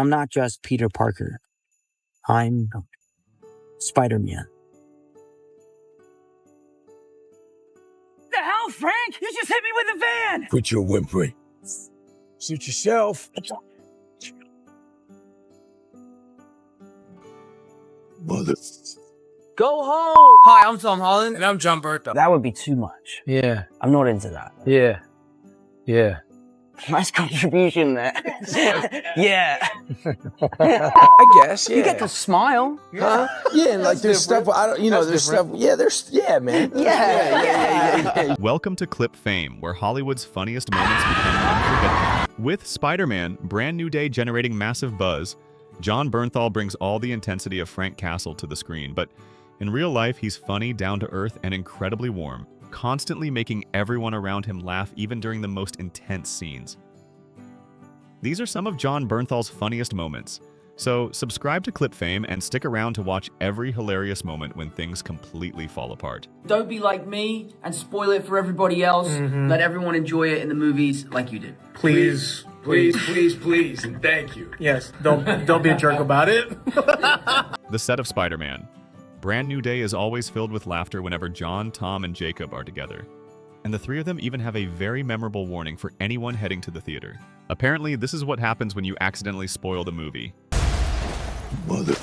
I'm not just Peter Parker. I'm Spider-Man. The hell, Frank? You just hit me with a van! Quit your whimpering. Suit yourself. Mother. Go home! Hi, I'm Tom Holland. And I'm Jon Bernthal. That would be too much. Yeah, I'm not into that. yeah. Nice contribution there. Yeah. I guess, yeah. You get to smile. Huh? Yeah, and like there's stuff, I don't, you know, there's stuff, yeah, man. Yeah. Welcome to Clip Fame, where Hollywood's funniest moments become unforgettable. With Spider-Man, brand new day generating massive buzz, Jon Bernthal brings all the intensity of Frank Castle to the screen, but in real life, he's funny, down-to-earth, and incredibly warm, constantly making everyone around him laugh even during the most intense scenes. These are some of Jon Bernthal's funniest moments, so subscribe to Clip Fame and stick around to watch every hilarious moment when things completely fall apart. Don't be like me and spoil it for everybody else. Let everyone enjoy it in the movies like you did. Please, and thank you. Yes, don't be a jerk about it. The set of Spider-Man. Brand New Day is always filled with laughter whenever John, Tom, and Jacob are together. And the three of them even have a very memorable warning for anyone heading to the theater. Apparently, this is what happens when you accidentally spoil the movie. Mother.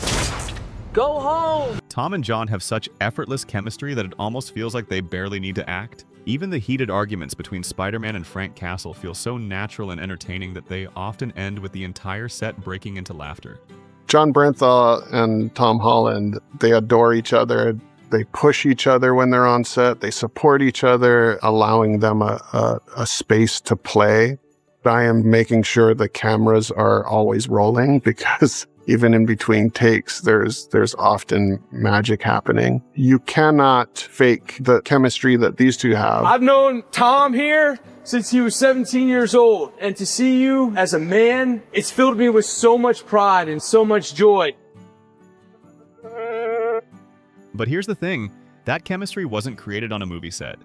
Go home! Tom and John have such effortless chemistry that it almost feels like they barely need to act. Even the heated arguments between Spider-Man and Frank Castle feel so natural and entertaining that they often end with the entire set breaking into laughter. Jon Bernthal and Tom Holland, they adore each other. They push each other when they're on set. They support each other, allowing them a space to play. I am making sure the cameras are always rolling because even in between takes, there's often magic happening. You cannot fake the chemistry that these two have. I've known Tom here since he was 17 years old, and to see you as a man, it's filled me with so much pride and so much joy. But here's the thing, that chemistry wasn't created on a movie set.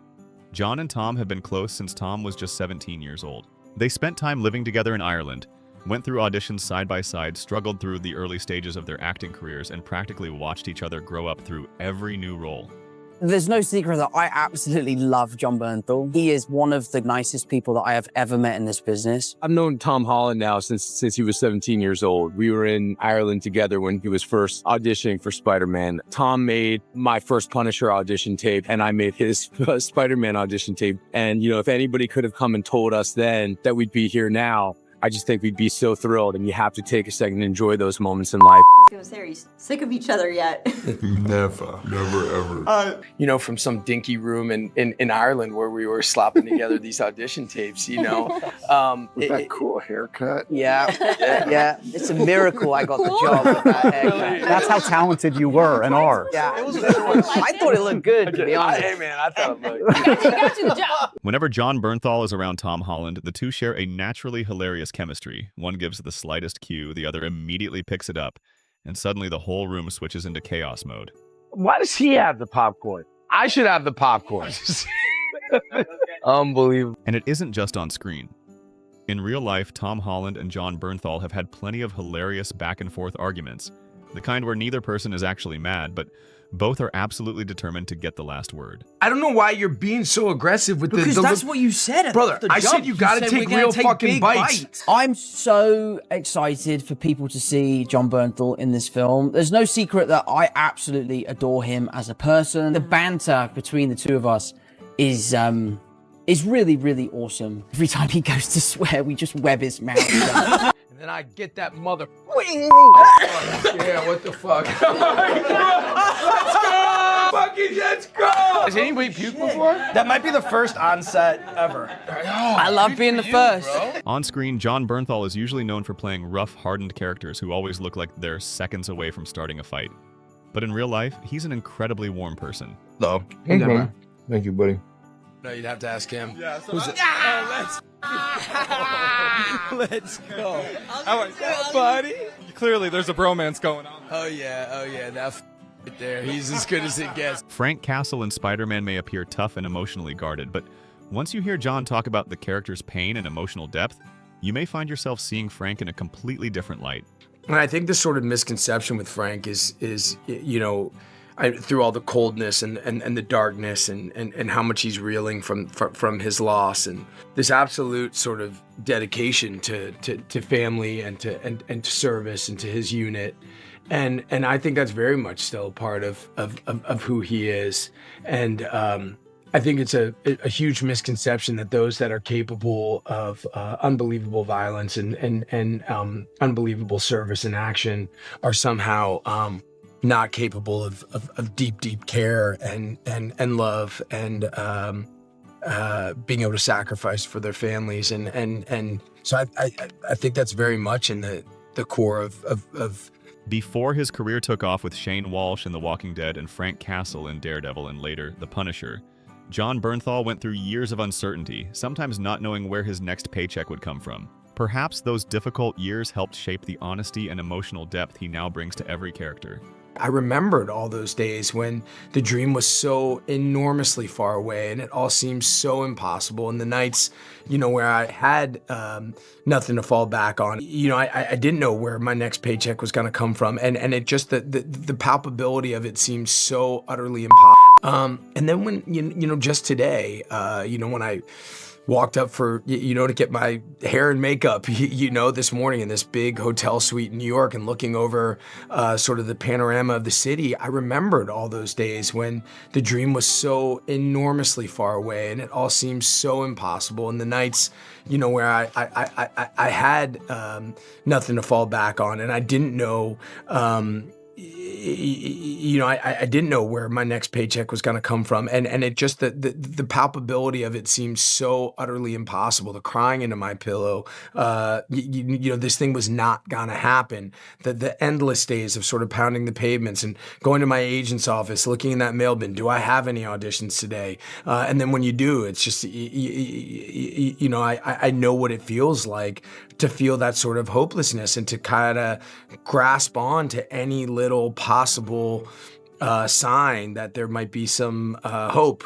John and Tom have been close since Tom was just 17 years old. They spent time living together in Ireland, went through auditions side by side, struggled through the early stages of their acting careers, and practically watched each other grow up through every new role. There's no secret that I absolutely love Jon Bernthal. He is one of the nicest people that I have ever met in this business. I've known Tom Holland now since he was 17 years old. We were in Ireland together when he was first auditioning for Spider-Man. Tom made my first Punisher audition tape, and I made his Spider-Man audition tape. And, you know, if anybody could have come and told us then that we'd be here now, I just think we'd be so thrilled, and you have to take a second and enjoy those moments in life. I was gonna say, are you sick of each other yet? Never, ever. You know, from some dinky room in Ireland where we were slopping together these audition tapes, you know. With that cool haircut. Yeah. It's a miracle I got the job with that haircut. That's how talented you were and are. Yeah. I thought it looked good, to be honest. Hey, man, I thought it looked You got you the job. Whenever Jon Bernthal is around Tom Holland, the two share a naturally hilarious chemistry. One gives the slightest cue, the other immediately picks it up, and suddenly the whole room switches into chaos mode. Why does he have the popcorn? I should have the popcorn. Unbelievable. And it isn't just on screen. In real life, Tom Holland and Jon Bernthal have had plenty of hilarious back-and-forth arguments, the kind where neither person is actually mad, but both are absolutely determined to get the last word. I don't know why you're being so aggressive with Because that's what you said at Brother, the I jump. said you gotta take real fucking big bites. I'm so excited for people to see Jon Bernthal in this film. There's no secret that I absolutely adore him as a person. The banter between the two of us is really, really awesome. Every time he goes to swear, we just web his mouth shut. And then I get that mother. Yeah, what the fuck? Let's go! Fucking let's go! Has anybody puked before? That might be the first on-set ever. I love being the first. On screen, Jon Bernthal is usually known for playing rough, hardened characters who always look like they're seconds away from starting a fight. But in real life, he's an incredibly warm person. Hello. Hey, man. Thank you, buddy. No, you'd have to ask him. Yeah, so Who's it? Let's go. How are you, buddy? clearly there's a bromance going on. Oh yeah, that right there. He's as good as it gets. Frank Castle and Spider-Man may appear tough and emotionally guarded, but once you hear Jon talk about the character's pain and emotional depth, you may find yourself seeing Frank in a completely different light. And I think the sort of misconception with Frank is through all the coldness and the darkness and how much he's reeling from his loss, and this absolute sort of dedication to family and to service and to his unit. And I think that's very much still a part of who he is. And I think it's a huge misconception that those that are capable of unbelievable violence and unbelievable service and action are somehow not capable of deep care and love and being able to sacrifice for their families. And so I think that's very much in the core of Before his career took off with Shane Walsh in The Walking Dead and Frank Castle in Daredevil and later The Punisher, Jon Bernthal went through years of uncertainty, sometimes not knowing where his next paycheck would come from. Perhaps those difficult years helped shape the honesty and emotional depth he now brings to every character. I remembered all those days when the dream was so enormously far away and it all seemed so impossible. And the nights, where I had nothing to fall back on. I didn't know where my next paycheck was going to come from. And it just, the palpability of it seemed so utterly impossible. And then when, just today, when I walked up for, to get my hair and makeup, this morning in this big hotel suite in New York and looking over sort of the panorama of the city, I remembered all those days when the dream was so enormously far away and it all seemed so impossible. And the nights, where I had nothing to fall back on and I didn't know, I didn't know where my next paycheck was going to come from. And it just, the palpability of it seemed so utterly impossible. The crying into my pillow, this thing was not going to happen. The endless days of sort of pounding the pavements and going to my agent's office, looking in that mail bin, do I have any auditions today? And then when you do, it's just, I know what it feels like to feel that sort of hopelessness and to kind of grasp on to any little possible sign that there might be some hope,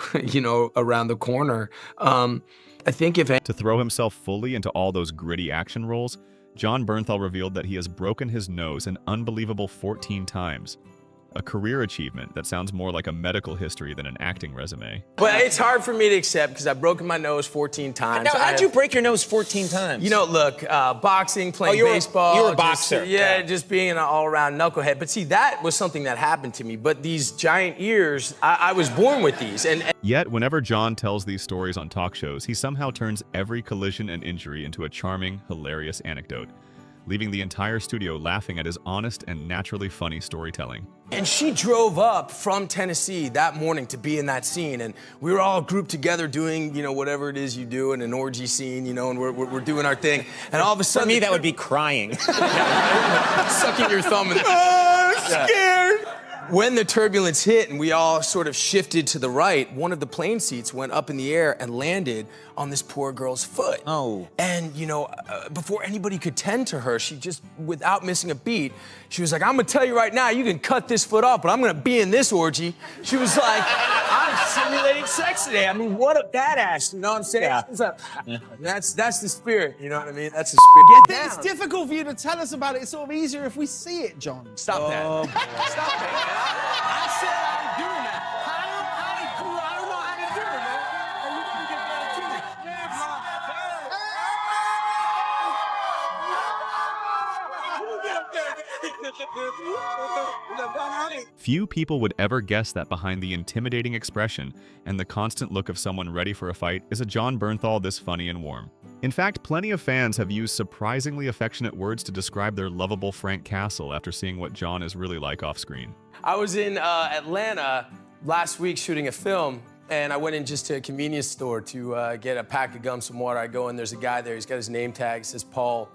around the corner. I think To throw himself fully into all those gritty action roles, Jon Bernthal revealed that he has broken his nose an unbelievable 14 times. A career achievement that sounds more like a medical history than an acting resume. But it's hard for me to accept because I've broken my nose 14 times. Now, how'd you break your nose 14 times? Look, boxing, playing baseball. You were a boxer. Just being an all-around knucklehead. But see, that was something that happened to me. But these giant ears, I was born with these. And Yet, whenever Jon tells these stories on talk shows, he somehow turns every collision and injury into a charming, hilarious anecdote, leaving the entire studio laughing at his honest and naturally funny storytelling. And she drove up from Tennessee that morning to be in that scene, and we were all grouped together doing, whatever it is you do in an orgy scene, and we're doing our thing. And all of a sudden, For me, that would be crying. sucking your thumb and I'm scared. When the turbulence hit and we all sort of shifted to the right, one of the plane seats went up in the air and landed on this poor girl's foot. Oh. And, before anybody could tend to her, she just, without missing a beat, she was like, I'm gonna tell you right now, you can cut this foot off, but I'm gonna be in this orgy. She was like, I'm simulating sex today. I mean, what a badass, you know what I'm saying? Yeah. That's the spirit, you know what I mean? That's the spirit. Get It's difficult for you to tell us about it. It's sort of easier if we see it, Jon. Stop that. Stop that. I said I'm doing that. I don't know how to do it, man. And you can get that too. Few people would ever guess that behind the intimidating expression and the constant look of someone ready for a fight is a Jon Bernthal this funny and warm. In fact, plenty of fans have used surprisingly affectionate words to describe their lovable Frank Castle after seeing what Jon is really like off-screen. I was in Atlanta last week shooting a film, and I went in just to a convenience store to get a pack of gum, some water. I go in, there's a guy there, he's got his name tag, it says Paul.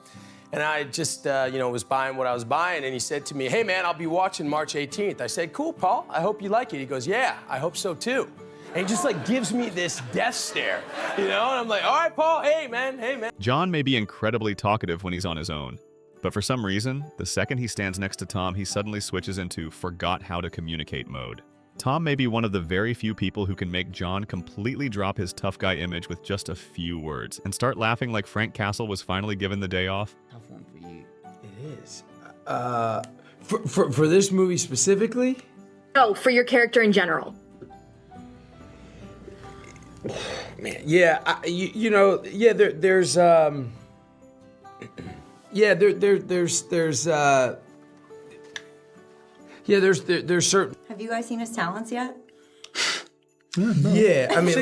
And I just, was buying what I was buying, and he said to me, hey man, I'll be watching March 18th. I said, cool, Paul, I hope you like it. He goes, yeah, I hope so too. And he just gives me this death stare, and I'm like, all right, Paul, hey man. Jon may be incredibly talkative when he's on his own, but for some reason, the second he stands next to Tom, he suddenly switches into forgot how to communicate mode. Tom may be one of the very few people who can make Jon completely drop his tough guy image with just a few words and start laughing like Frank Castle was finally given the day off. Tough one for you. It is. For this movie specifically? No, for your character in general. Man, yeah, there's certain. Have you guys seen his talents yet? Yeah, I mean,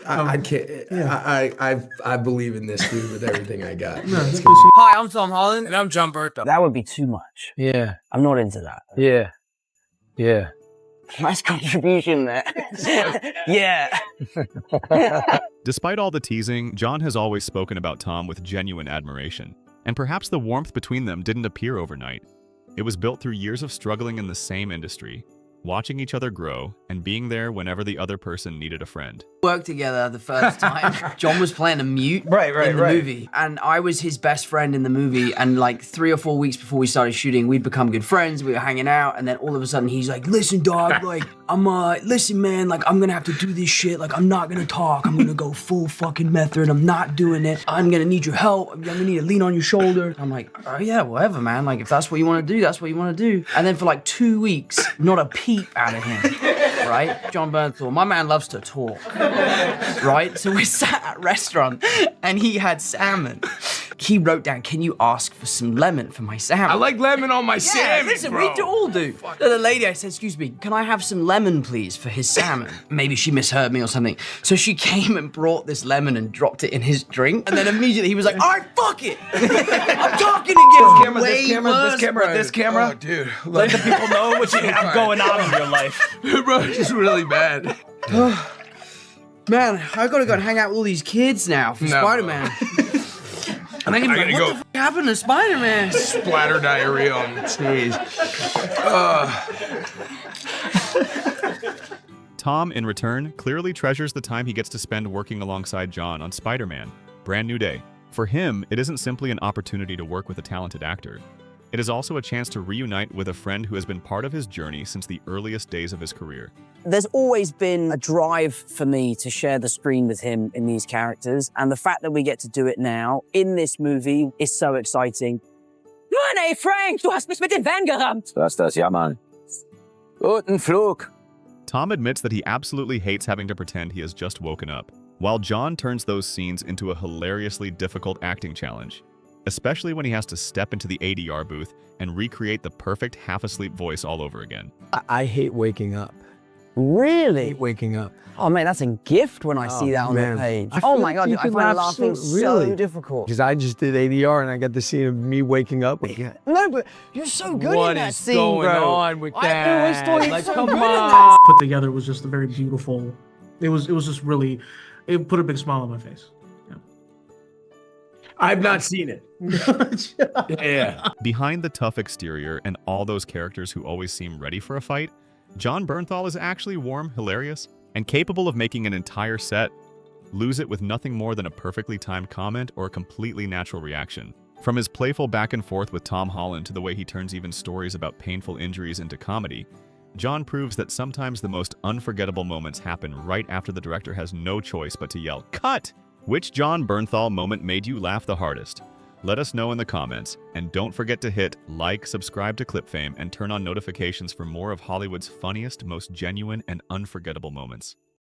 I can't. I believe in this dude with everything I got. Hi, I'm Tom Holland. And I'm Jon Bernthal. That would be too much. Yeah. I'm not into that. Yeah. Yeah. Nice contribution there. Yeah. Despite all the teasing, Jon has always spoken about Tom with genuine admiration. And perhaps the warmth between them didn't appear overnight. It was built through years of struggling in the same industry, watching each other grow, and being there whenever the other person needed a friend. Worked together the first time. Jon was playing a mute in the movie, and I was his best friend in the movie. And like 3 or 4 weeks before we started shooting, we'd become good friends. We were hanging out, and then all of a sudden he's like, "Listen, dog, like listen, man, like I'm gonna have to do this shit. Like I'm not gonna talk. I'm gonna go full fucking method. I'm not doing it. I'm gonna need your help. I'm gonna need to lean on your shoulder." I'm like, "Oh yeah, whatever, man. Like if that's what you want to do, that's what you want to do." And then for like 2 weeks, not a peep out of him. Right? Jon Bernthal, my man loves to talk. Right? So we sat at a restaurant and he had salmon. He wrote down, "Can you ask for some lemon for my salmon?" I like lemon on my Yeah, salmon, listen, bro. we all do. So the lady, I said, "Excuse me, can I have some lemon, please, for his salmon?" Maybe she misheard me or something. So she came and brought this lemon and dropped it in his drink. And then immediately he was like, "All right, fuck it. I'm talking again." This camera. Oh, dude. Let the people know what you have going on in your life. Bro, it's just really bad. Man, I gotta go and hang out with all these kids now for Spider-Man. And I'm gonna be like, what the fuck happened to Spider-Man? Splatter diarrhea on the stage. Tom, in return, clearly treasures the time he gets to spend working alongside Jon on Spider-Man: Brand New Day. For him, it isn't simply an opportunity to work with a talented actor. It is also a chance to reunite with a friend who has been part of his journey since the earliest days of his career. There's always been a drive for me to share the screen with him in these characters, and the fact that we get to do it now in this movie is so exciting. Mann, ey, Frank, du hast mich mit den Van gerammt! Was das, ja, Mann. Guten Flug. Tom admits that he absolutely hates having to pretend he has just woken up, while Jon turns those scenes into a hilariously difficult acting challenge, especially when he has to step into the ADR booth and recreate the perfect half-asleep voice all over again. I hate waking up. Really? I hate waking up. Oh, man, that's a gift when I see that on the page. Oh, my God, I find laughing so difficult. Because I just did ADR and I got the scene of me waking up again. No, but you're so good in that scene, bro. What is going on with that? I always thought you were so come good in on. that. Put together was just a very beautiful. It was just really. It put a big smile on my face. I've not seen it. Yeah. Behind the tough exterior and all those characters who always seem ready for a fight, Jon Bernthal is actually warm, hilarious, and capable of making an entire set lose it with nothing more than a perfectly timed comment or a completely natural reaction. From his playful back and forth with Tom Holland to the way he turns even stories about painful injuries into comedy, Jon proves that sometimes the most unforgettable moments happen right after the director has no choice but to yell, "Cut!" Which Jon Bernthal moment made you laugh the hardest? Let us know in the comments, and don't forget to hit like, subscribe to ClipFame, and turn on notifications for more of Hollywood's funniest, most genuine, and unforgettable moments.